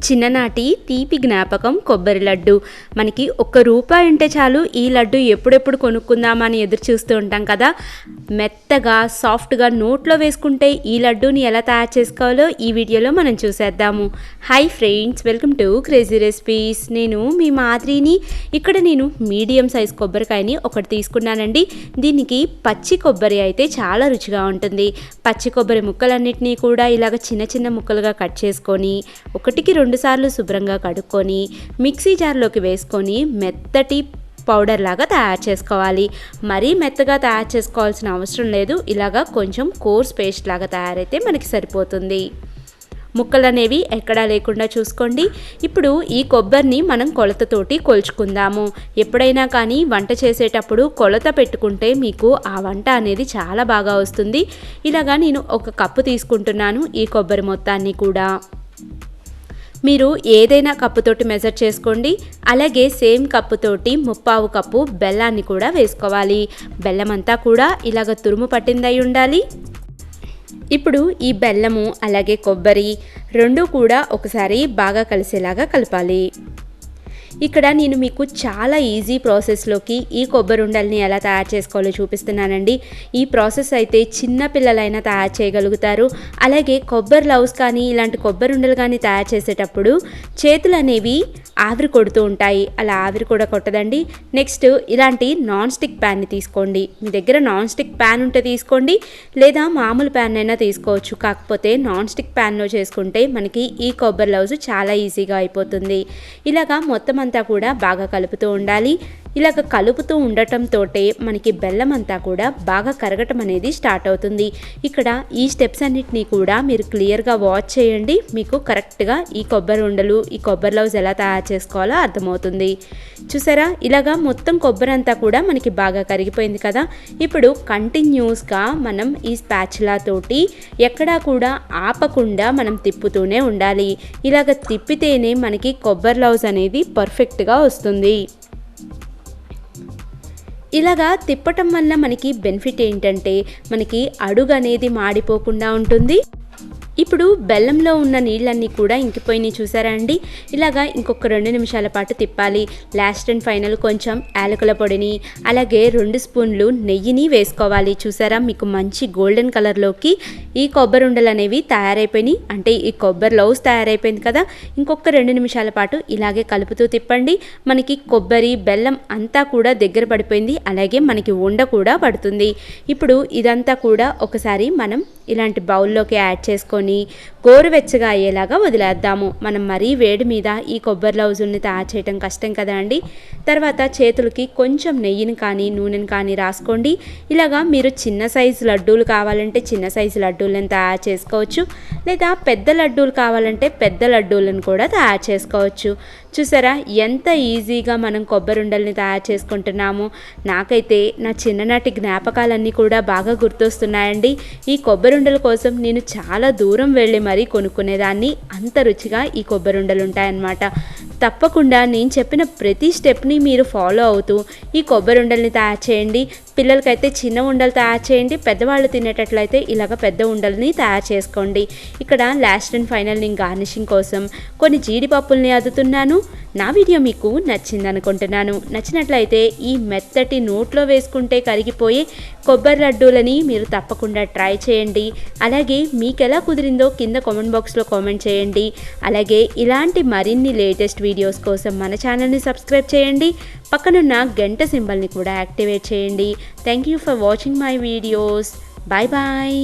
చిన్ననాటి తీపి జ్ఞాపకం కొబ్బరి లడ్డు. మనకి ₹1 ఉంటే చాలు ఈ లడ్డు ఎప్పుడెప్పుడు కొనుక్కుందామని ఎదురు చూస్తూ ఉంటాం కదా. మెత్తగా సాఫ్ట్గా నోట్లో వేసుకుంటే ఈ లడ్డూని ఎలా తయారు చేసుకోవాలో ఈ వీడియోలో మనం చూసేద్దాము. Hi friends, welcome to crazy recipes. నేను మీ మాదిరిని. ఇక్కడ నేను మీడియం సైజ్ కొబ్బరికాయని ఒకటి తీసుకున్నానండి. దీనికి పచ్చి కొబ్బరి అయితే చాలా రుచిగా ఉంటుంది. పచ్చి కొబ్బరి ముక్కలన్నిటినీ కూడా ఇలాగ చిన్న చిన్న ముక్కలుగా కట్ చేసుకొని 1-2 సార్లు శుభ్రంగా కడుక్కొని మిక్సీ జార్లోకి వేసుకొని మెత్తటి పౌడర్ లాగా తయారు చేసుకోవాలి. మరీ మెత్తగా తయారు చేసుకోవాల్సిన అవసరం లేదు. ఇలాగా కొంచెం కోర్స్ పేస్ట్ లాగా తయారైతే మనకి సరిపోతుంది. ముక్కలు అనేవి ఎక్కడా లేకుండా చూసుకోండి. ఇప్పుడు ఈ కొబ్బరిని మనం కొలతతోటి కొలుచుకుందాము. ఎప్పుడైనా కానీ వంట చేసేటప్పుడు కొలత పెట్టుకుంటే మీకు ఆ వంట అనేది చాలా బాగా వస్తుంది. ఇలాగా నేను 1 కప్పు తీసుకుంటున్నాను ఈ కొబ్బరి మొత్తాన్ని కూడా. మీరు ఏదైనా కప్పుతోటి మెజర్ చేసుకోండి. అలాగే సేమ్ కప్పుతోటి 3/4 కప్పు బెల్లాన్ని కూడా వేసుకోవాలి. బెల్లం అంతా కూడా ఇలాగ తురుము పట్టిందై ఉండాలి. ఇప్పుడు ఈ బెల్లము అలాగే కొబ్బరి 2 కూడా ఒకసారి బాగా కలిసేలాగా కలపాలి. ఇక్కడ నేను మీకు చాలా ఈజీ ప్రాసెస్లోకి ఈ కొబ్బరి ఉండల్ని ఎలా తయారు చేసుకోవాలో చూపిస్తున్నానండి. ఈ ప్రాసెస్ అయితే చిన్న పిల్లలైనా తయారు చేయగలుగుతారు. అలాగే కొబ్బరి లవ్స్ కానీ ఇలాంటి కొబ్బరి ఉండలు కానీ తయారు చేసేటప్పుడు చేతులు అనేవి ఆవిరి కొడుతూ ఉంటాయి. అలా ఆవిరి కూడా కొట్టదండి. నెక్స్ట్ ఇలాంటి నాన్ స్టిక్ ప్యాన్ని తీసుకోండి. మీ దగ్గర నాన్ స్టిక్ ప్యాన్ ఉంటే తీసుకోండి, లేదా మామూలు ప్యాన్ అయినా తీసుకోవచ్చు. కాకపోతే నాన్ స్టిక్ ప్యాన్లో చేసుకుంటే మనకి ఈ కొబ్బరి లవ్స్ చాలా ఈజీగా అయిపోతుంది. ఇలాగా మొత్తం అంతా కూడా బాగా కలుపుతూ ఉండాలి. ఇలాగ కలుపుతూ ఉండటంతో మనకి బెల్లం అంతా కూడా బాగా కరగటం అనేది స్టార్ట్ అవుతుంది. ఇక్కడ ఈ స్టెప్స్ అన్నిటినీ కూడా మీరు క్లియర్గా వాచ్ చేయండి. మీకు కరెక్ట్గా ఈ కొబ్బరి ఉండలు, ఈ కొబ్బరి లవ్స్ ఎలా తయారు చేసుకోవాలో అర్థమవుతుంది. చూసారా, ఇలాగా మొత్తం కొబ్బరి అంతా కూడా మనకి బాగా కరిగిపోయింది కదా. ఇప్పుడు కంటిన్యూస్గా మనం ఈ స్పాచులా తోటి ఎక్కడా కూడా ఆపకుండా మనం తిప్పుతూనే ఉండాలి. ఇలాగ తిప్పితేనే మనకి కొబ్బరి లవ్స్ అనేది పర్ఫెక్ట్గా వస్తుంది. ఇలాగా తిప్పటం వల్ల మనకి బెనిఫిట్ ఏంటంటే మనకి అడుగు అనేది మాడిపోకుండా ఉంటుంది. ఇప్పుడు బెల్లంలో ఉన్న నీళ్ళన్నీ కూడా ఇంకిపోయినాయి. చూసారా అండి. ఇలాగా ఇంకొక 2 నిమిషాల పాటు తిప్పాలి. లాస్ట్ అండ్ ఫైనల్ కొంచెం యాలకుల పొడిని అలాగే 2 స్పూన్లు నెయ్యిని వేసుకోవాలి. చూసారా, మీకు మంచి గోల్డెన్ కలర్లోకి ఈ కొబ్బరి ఉండలు అనేవి తయారైపోయినాయి. అంటే ఈ కొబ్బరి లవ్స్ తయారైపోయింది కదా. ఇంకొక 2 నిమిషాల పాటు ఇలాగే కలుపుతూ తిప్పండి. మనకి కొబ్బరి బెల్లం అంతా కూడా దగ్గర పడిపోయింది. అలాగే మనకి ఉండ కూడా పడుతుంది. ఇప్పుడు ఇదంతా కూడా ఒకసారి మనం ఇలాంటి బౌల్లోకి యాడ్ చేసుకొని గోరువెచ్చగా అయ్యేలాగా వదిలేద్దాము. మనం మరీ వేడి మీద ఈ కొబ్బరి లవ్జుల్ని తయారు చేయడం కష్టం కదా అండి. తర్వాత చేతులకి కొంచెం నెయ్యిని కానీ నూనెని కానీ రాసుకోండి. ఇలాగా మీరు చిన్న సైజు లడ్డూలు కావాలంటే చిన్న సైజు లడ్డూలను తయారు చేసుకోవచ్చు, లేదా పెద్ద లడ్డూలు కావాలంటే పెద్ద లడ్డూలను కూడా తయారు చేసుకోవచ్చు. చూసారా ఎంత ఈజీగా మనం కొబ్బరి ఉండల్ని తయారు చేసుకుంటున్నాము. నాకైతే నా చిన్ననాటి జ్ఞాపకాలన్నీ కూడా బాగా గుర్తొస్తున్నాయండి. ఈ కొబ్బరి ఉండల కోసం నేను చాలా దూరం వెళ్ళి మరీ కొనుక్కునేదాన్ని. అంత రుచిగా ఈ కొబ్బరి ఉండలు ఉంటాయన్నమాట. తప్పకుండా నేను చెప్పిన ప్రతి స్టెప్ని మీరు ఫాలో అవుతూ ఈ కొబ్బరి ఉండల్ని తయారు చేయండి. పిల్లలకైతే చిన్న ఉండలు తయారు చేయండి. పెద్దవాళ్ళు తినేటట్లయితే ఇలాగ పెద్ద ఉండల్ని తయారు చేసుకోండి. ఇక్కడ లాస్ట్ అండ్ ఫైనల్ నేను గార్నిషింగ్ కోసం కొన్ని జీడిపప్పుల్ని అద్దుతున్నాను. నా వీడియో మీకు నచ్చింది అనుకుంటున్నాను. నచ్చినట్లయితే ఈ మెత్తటి నోట్లో వేసుకుంటే కరిగిపోయే కొబ్బరి లడ్డూలని మీరు తప్పకుండా ట్రై చేయండి. అలాగే మీకు ఎలా కుదిరిందో కింద కామెంట్ బాక్స్లో కామెంట్ చేయండి. అలాగే ఇలాంటి మరిన్ని లేటెస్ట్ వీడియోస్ కోసం మన ఛానల్ని సబ్స్క్రైబ్ చేయండి. పక్కనున్న గంట సింబల్ని కూడా యాక్టివేట్ చేయండి. Thank you for watching my videos. Bye bye.